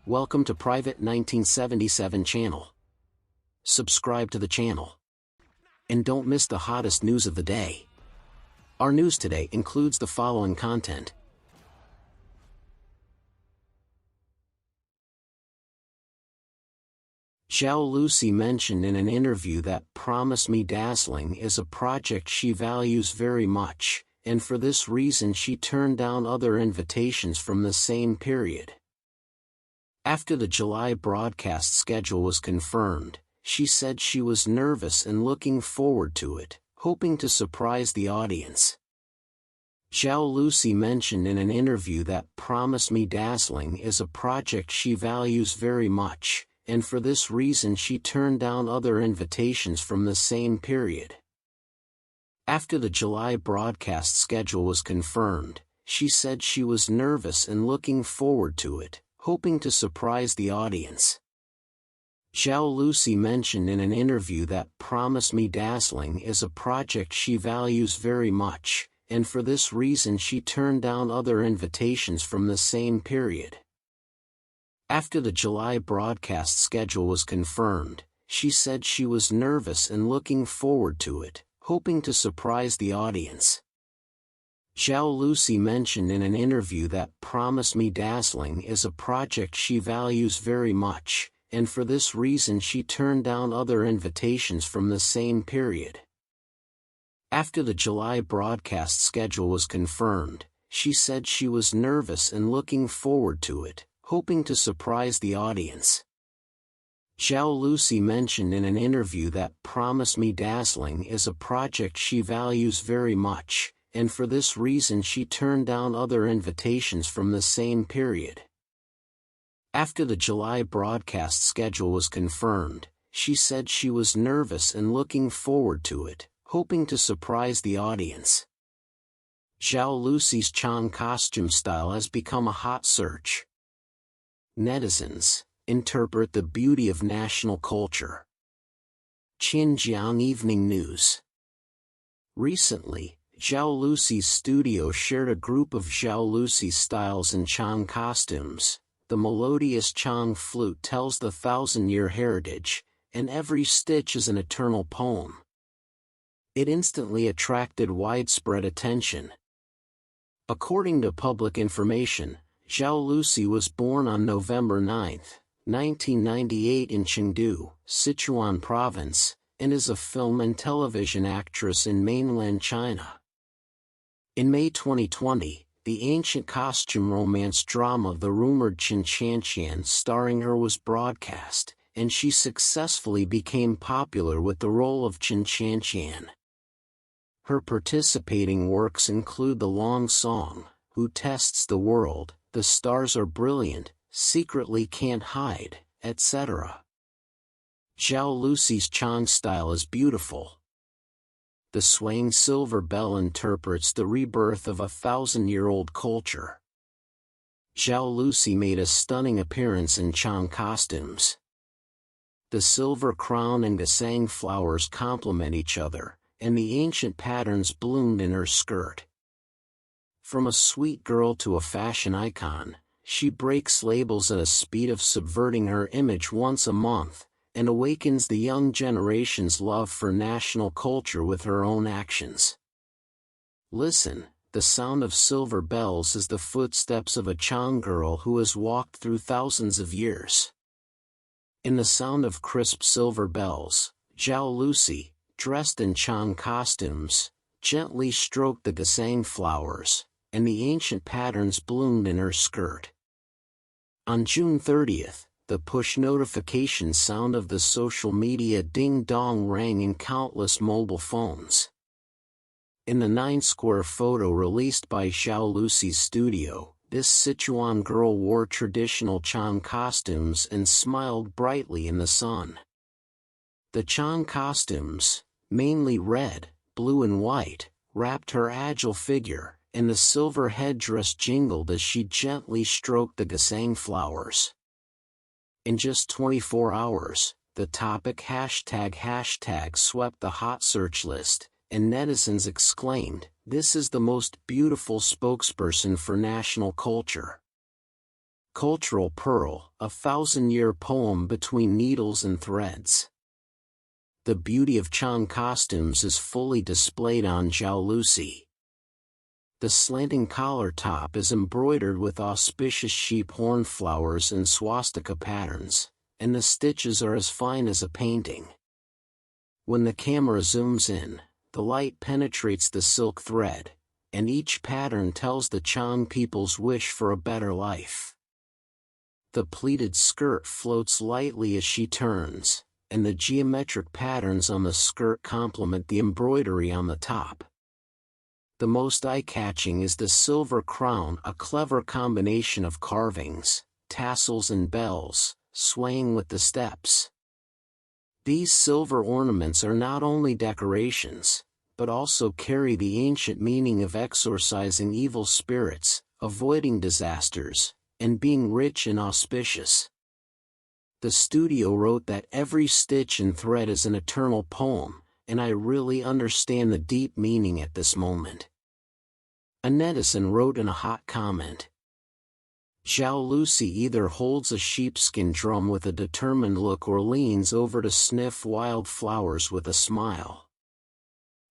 Welcome to Private 1977 channel. Subscribe to the channel. And don't miss the hottest news of the day. Our news today includes the following content. Zhao Lusi mentioned in an interview that Promise Me Dazzling is a project she values very much, and for this reason she turned down other invitations from the same period. After the July broadcast schedule was confirmed, she said she was nervous and looking forward to it, hoping to surprise the audience. Zhao Lusi mentioned in an interview that Promise Me Dazzling is a project she values very much, and for this reason she turned down other invitations from the same period. After the July broadcast schedule was confirmed, she said she was nervous and looking forward to it, hoping to surprise the audience. Zhao Lusi mentioned in an interview that Promise Me Dazzling is a project she values very much, and for this reason she turned down other invitations from the same period. After the July broadcast schedule was confirmed, she said she was nervous and looking forward to it, hoping to surprise the audience. Zhao Lusi mentioned in an interview that Promise Me Dazzling is a project she values very much, and for this reason she turned down other invitations from the same period. After the July broadcast schedule was confirmed, she said she was nervous and looking forward to it, hoping to surprise the audience. Zhao Lusi mentioned in an interview that Promise Me Dazzling is a project she values very much, and for this reason she turned down other invitations from the same period. After the July broadcast schedule was confirmed, she said she was nervous and looking forward to it, hoping to surprise the audience. Zhao Lusi's Chong costume style has become a hot search. Netizens interpret the beauty of national culture. Xinjiang Evening News. Recently, Zhao Lusi's studio shared a group of Zhao Lusi styles in Chong costumes. The melodious Chong flute tells the thousand-year heritage, and every stitch is an eternal poem. It instantly attracted widespread attention. According to public information, Zhao Lusi was born on November 9, 1998 in Chengdu, Sichuan Province, and is a film and television actress in mainland China. In May 2020, the ancient costume romance drama The Rumored Qinchanqian starring her was broadcast, and she successfully became popular with the role of Qinchanqian. Her participating works include The Long Song, Who Tests the World, The Stars Are Brilliant, Secretly Can't Hide, etc. Zhao Lusi's Chong style is beautiful. The swaying silver bell interprets the rebirth of a thousand-year-old culture. Zhao Lusi made a stunning appearance in Chong costumes. The silver crown and gasang flowers complement each other, and the ancient patterns bloomed in her skirt. From a sweet girl to a fashion icon, she breaks labels at a speed of subverting her image once a month, and awakens the young generation's love for national culture with her own actions. Listen, the sound of silver bells is the footsteps of a Chong girl who has walked through thousands of years. In the sound of crisp silver bells, Zhao Lusi, dressed in Chong costumes, gently stroked the gasang flowers, and the ancient patterns bloomed in her skirt. On June 30th, the push notification sound of the social media ding-dong rang in countless mobile phones. In the 9-square photo released by Zhao Lusi's studio, this Sichuan girl wore traditional Chong costumes and smiled brightly in the sun. The Chong costumes, mainly red, blue and white, wrapped her agile figure, and the silver headdress jingled as she gently stroked the gasang flowers. In just 24 hours, the topic hashtag swept the hot search list, and netizens exclaimed, "This is the most beautiful spokesperson for national culture." Cultural Pearl, a 1,000-year poem between needles and threads. The beauty of Chong costumes is fully displayed on Zhao Lusi. The slanting collar top is embroidered with auspicious sheep horn flowers and swastika patterns, and the stitches are as fine as a painting. When the camera zooms in, the light penetrates the silk thread, and each pattern tells the Chong people's wish for a better life. The pleated skirt floats lightly as she turns, and the geometric patterns on the skirt complement the embroidery on the top. The most eye-catching is the silver crown, a clever combination of carvings, tassels and bells, swaying with the steps. These silver ornaments are not only decorations, but also carry the ancient meaning of exorcising evil spirits, avoiding disasters, and being rich and auspicious. The studio wrote that every stitch and thread is an eternal poem, and I really understand the deep meaning at this moment. A netizen wrote in a hot comment, Zhao Lusi either holds a sheepskin drum with a determined look or leans over to sniff wild flowers with a smile.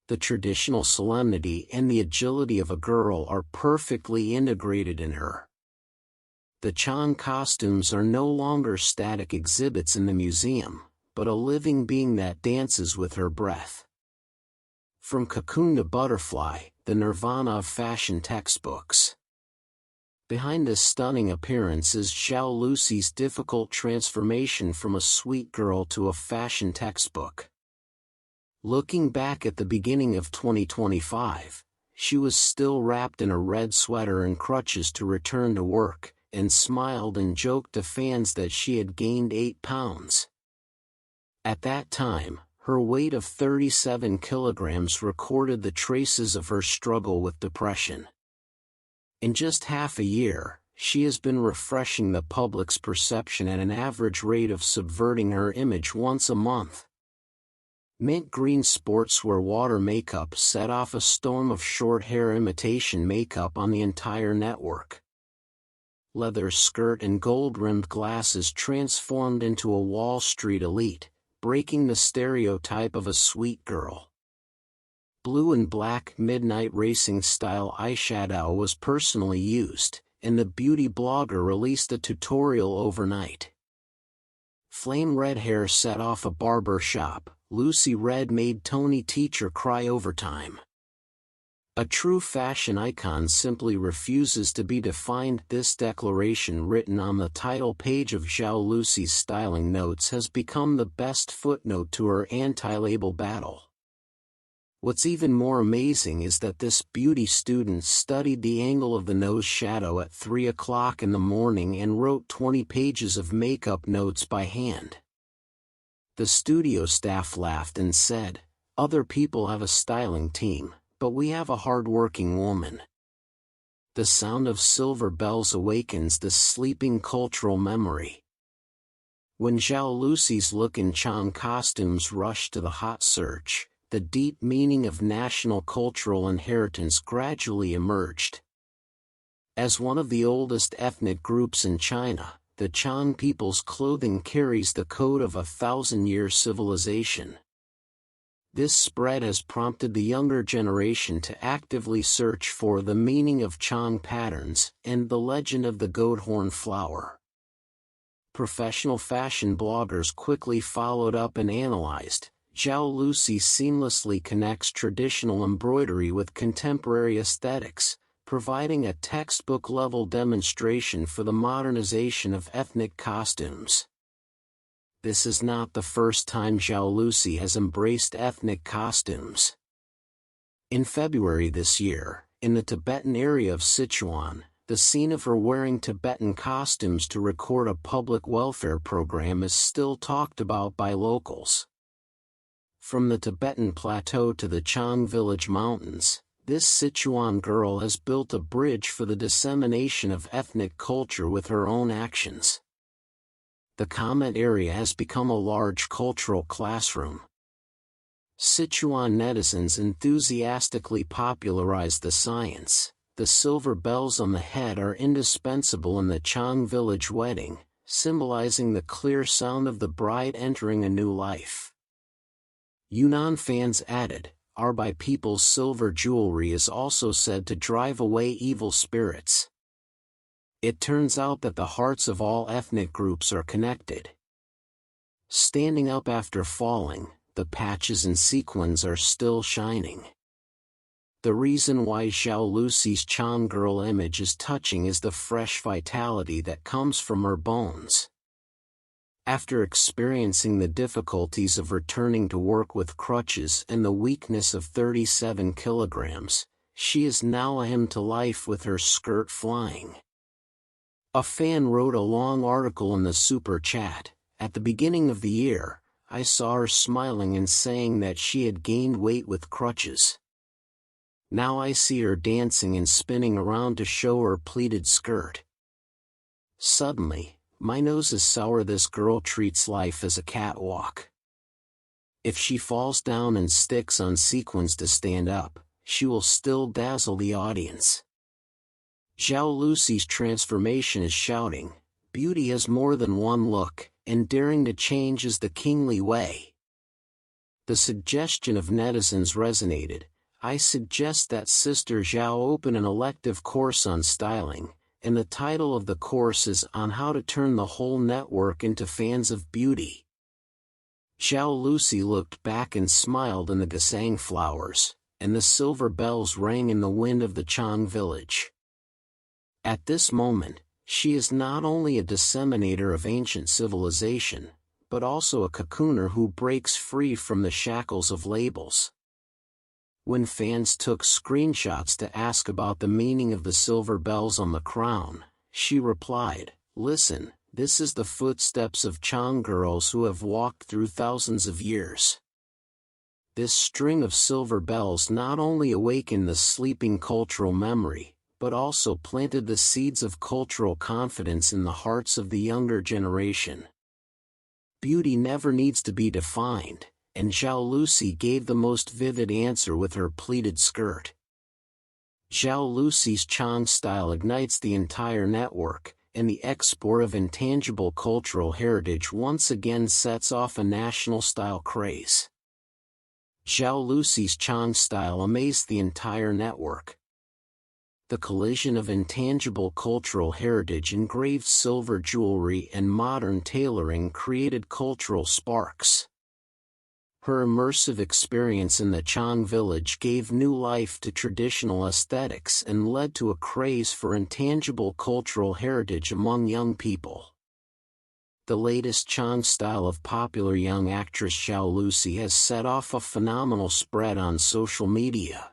The traditional solemnity and the agility of a girl are perfectly integrated in her. The Chong costumes are no longer static exhibits in the museum, but a living being that dances with her breath. From cocoon to butterfly, the nirvana of fashion textbooks. Behind this stunning appearance is Zhao Lusi's difficult transformation from a sweet girl to a fashion textbook. Looking back at the beginning of 2025, she was still wrapped in a red sweater and crutches to return to work, and smiled and joked to fans that she had gained 8 pounds. At that time, her weight of 37 kilograms recorded the traces of her struggle with depression. In just half a year, she has been refreshing the public's perception at an average rate of subverting her image once a month. Mint green sportswear water makeup set off a storm of short hair imitation makeup on the entire network. Leather skirt and gold-rimmed glasses transformed into a Wall Street elite, breaking the stereotype of a sweet girl. Blue and black midnight racing style eyeshadow was personally used, and the beauty blogger released a tutorial overnight. Flame red hair set off a barber shop. Lucy Red made Tony teacher cry overtime. A true fashion icon simply refuses to be defined. This declaration, written on the title page of Zhao Lusi's styling notes, has become the best footnote to her anti-label battle. What's even more amazing is that this beauty student studied the angle of the nose shadow at 3 o'clock in the morning and wrote 20 pages of makeup notes by hand. The studio staff laughed and said, "Other people have a styling team, but we have a hard-working woman." The sound of silver bells awakens the sleeping cultural memory. When Zhao Lusi's look in Chong costumes rushed to the hot search, the deep meaning of national cultural inheritance gradually emerged. As one of the oldest ethnic groups in China, the Chong people's clothing carries the code of a 1,000-year civilization. This spread has prompted the younger generation to actively search for the meaning of Chong patterns and the legend of the goat horn flower. Professional fashion bloggers quickly followed up and analyzed. Zhao Lusi seamlessly connects traditional embroidery with contemporary aesthetics, providing a textbook-level demonstration for the modernization of ethnic costumes. This is not the first time Zhao Lusi has embraced ethnic costumes. In February this year, in the Tibetan area of Sichuan, the scene of her wearing Tibetan costumes to record a public welfare program is still talked about by locals. From the Tibetan plateau to the Chong village mountains, this Sichuan girl has built a bridge for the dissemination of ethnic culture with her own actions. The comment area has become a large cultural classroom. Sichuan netizens enthusiastically popularized the science, the silver bells on the head are indispensable in the Chong village wedding, symbolizing the clear sound of the bride entering a new life. Yunnan fans added, "Our people's silver jewelry is also said to drive away evil spirits." It turns out that the hearts of all ethnic groups are connected. Standing up after falling, the patches and sequins are still shining. The reason why Zhao Lusi's Chong Girl image is touching is the fresh vitality that comes from her bones. After experiencing the difficulties of returning to work with crutches and the weakness of 37 kilograms, she is now a hymn to life with her skirt flying. A fan wrote a long article in the super chat. "At the beginning of the year, I saw her smiling and saying that she had gained weight with crutches. Now I see her dancing and spinning around to show her pleated skirt. Suddenly, my nose is sour. This girl treats life as a catwalk. If she falls down and sticks on sequins to stand up, she will still dazzle the audience." Zhao Lusi's transformation is shouting, "Beauty has more than one look, and daring to change is the kingly way." The suggestion of netizens resonated. "I suggest that Sister Zhao open an elective course on styling, and the title of the course is On How to Turn the Whole Network into Fans of Beauty." Zhao Lusi looked back and smiled in the gasang flowers, and the silver bells rang in the wind of the Chong village. At this moment, she is not only a disseminator of ancient civilization, but also a cocooner who breaks free from the shackles of labels. When fans took screenshots to ask about the meaning of the silver bells on the crown, she replied, "Listen, this is the footsteps of Chong girls who have walked through thousands of years." This string of silver bells not only awakened the sleeping cultural memory, but also planted the seeds of cultural confidence in the hearts of the younger generation. Beauty never needs to be defined, and Zhao Lusi gave the most vivid answer with her pleated skirt. Zhao Lusi's Chong style ignites the entire network, and the export of intangible cultural heritage once again sets off a national style craze. Zhao Lusi's Chong style amazed the entire network. The collision of intangible cultural heritage, engraved silver jewelry, and modern tailoring created cultural sparks. Her immersive experience in the Chong village gave new life to traditional aesthetics and led to a craze for intangible cultural heritage among young people. The latest Chong style of popular young actress Zhao Lusi has set off a phenomenal spread on social media.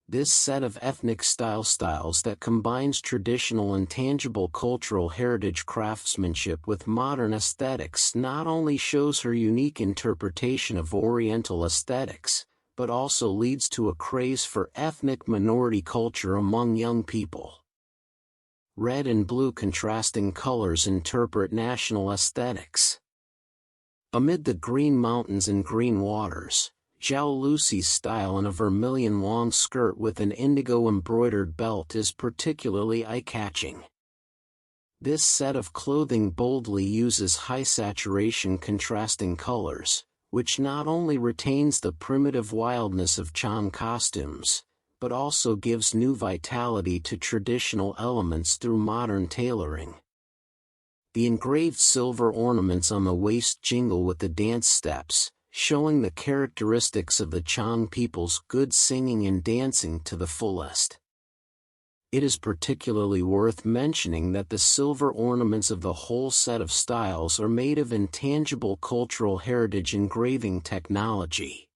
This set of ethnic styles that combines traditional intangible cultural heritage craftsmanship with modern aesthetics not only shows her unique interpretation of Oriental aesthetics, but also leads to a craze for ethnic minority culture among young people. Red and blue contrasting colors interpret national aesthetics. Amid the green mountains and green waters, Zhao Lusi's style in a vermilion-long skirt with an indigo embroidered belt is particularly eye-catching. This set of clothing boldly uses high-saturation contrasting colors, which not only retains the primitive wildness of Chong costumes, but also gives new vitality to traditional elements through modern tailoring. The engraved silver ornaments on the waist jingle with the dance steps, showing the characteristics of the Chong people's good singing and dancing to the fullest. It is particularly worth mentioning that the silver ornaments of the whole set of styles are made of intangible cultural heritage engraving technology.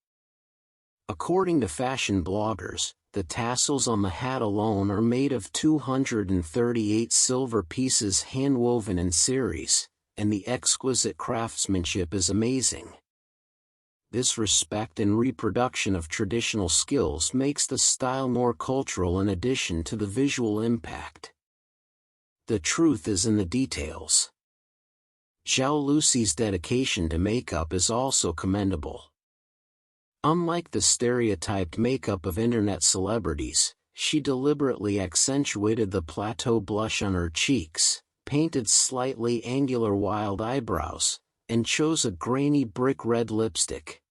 According to fashion bloggers, the tassels on the hat alone are made of 238 silver pieces hand-woven in series, and the exquisite craftsmanship is amazing. This respect and reproduction of traditional skills makes the style more cultural in addition to the visual impact. The truth is in the details. Zhao Lusi's dedication to makeup is also commendable. Unlike the stereotyped makeup of internet celebrities, she deliberately accentuated the plateau blush on her cheeks, painted slightly angular wild eyebrows, and chose a grainy brick red lipstick.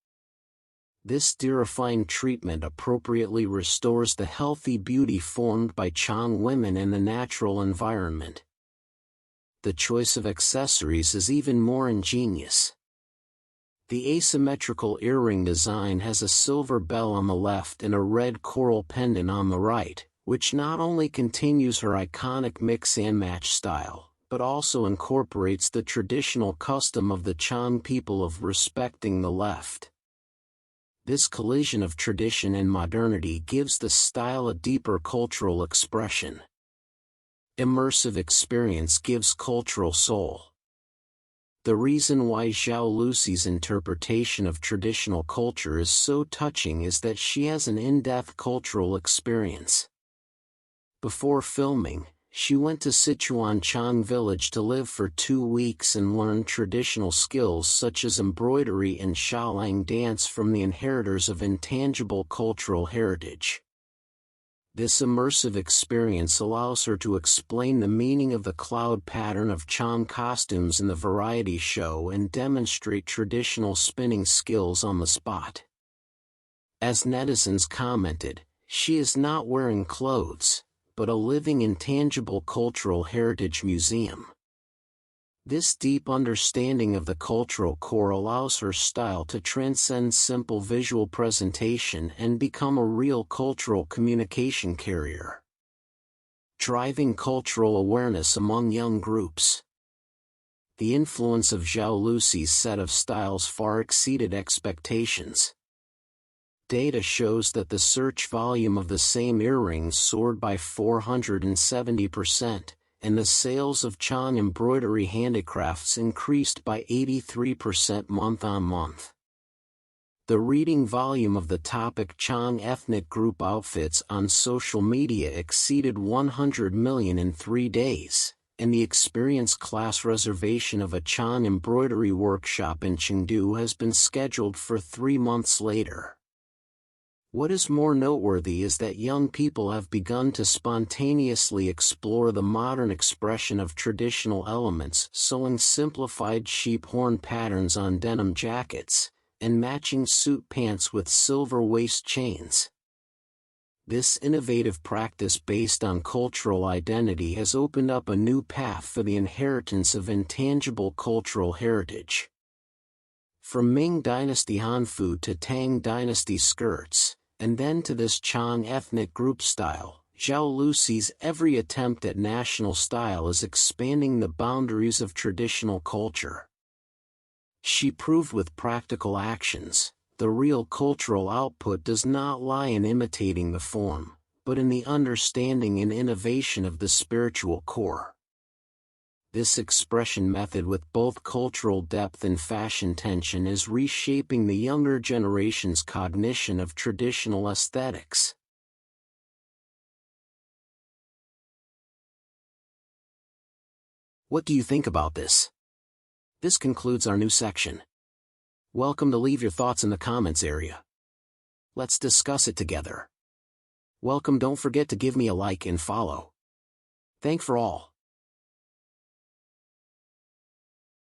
This de-refined treatment appropriately restores the healthy beauty formed by Chong women in the natural environment. The choice of accessories is even more ingenious. The asymmetrical earring design has a silver bell on the left and a red coral pendant on the right, which not only continues her iconic mix-and-match style, but also incorporates the traditional custom of the Chong people of respecting the left. This collision of tradition and modernity gives the style a deeper cultural expression. Immersive experience gives cultural soul. The reason why Zhao Lusi's interpretation of traditional culture is so touching is that she has an in-depth cultural experience. Before filming, she went to Sichuan Chong village to live for 2 weeks and learned traditional skills such as embroidery and shaolang dance from the inheritors of intangible cultural heritage. This immersive experience allows her to explain the meaning of the cloud pattern of Chong costumes in the variety show and demonstrate traditional spinning skills on the spot. As netizens commented, she is not wearing clothes, but a living intangible cultural heritage museum. This deep understanding of the cultural core allows her style to transcend simple visual presentation and become a real cultural communication carrier. Driving cultural awareness among young groups. The influence of Zhao Lusi's set of styles far exceeded expectations. Data shows that the search volume of the same earrings soared by 470%. And the sales of Chong embroidery handicrafts increased by 83% month-on-month. The reading volume of the topic Chong ethnic group outfits on social media exceeded 100 million in 3 days, and the experience class reservation of a Chong embroidery workshop in Chengdu has been scheduled for 3 months later. What is more noteworthy is that young people have begun to spontaneously explore the modern expression of traditional elements, sewing simplified sheep horn patterns on denim jackets, and matching suit pants with silver waist chains. This innovative practice based on cultural identity has opened up a new path for the inheritance of intangible cultural heritage. From Ming Dynasty Hanfu to Tang Dynasty skirts, and then to this Chong ethnic group style, Zhao Lusi's every attempt at national style is expanding the boundaries of traditional culture. She proved with practical actions, the real cultural output does not lie in imitating the form, but in the understanding and innovation of the spiritual core. This expression method with both cultural depth and fashion tension is reshaping the younger generation's cognition of traditional aesthetics. What do you think about this? This concludes our new section. Welcome to leave your thoughts in the comments area. Let's discuss it together. Welcome, don't forget to give me a like and follow. Thank for all.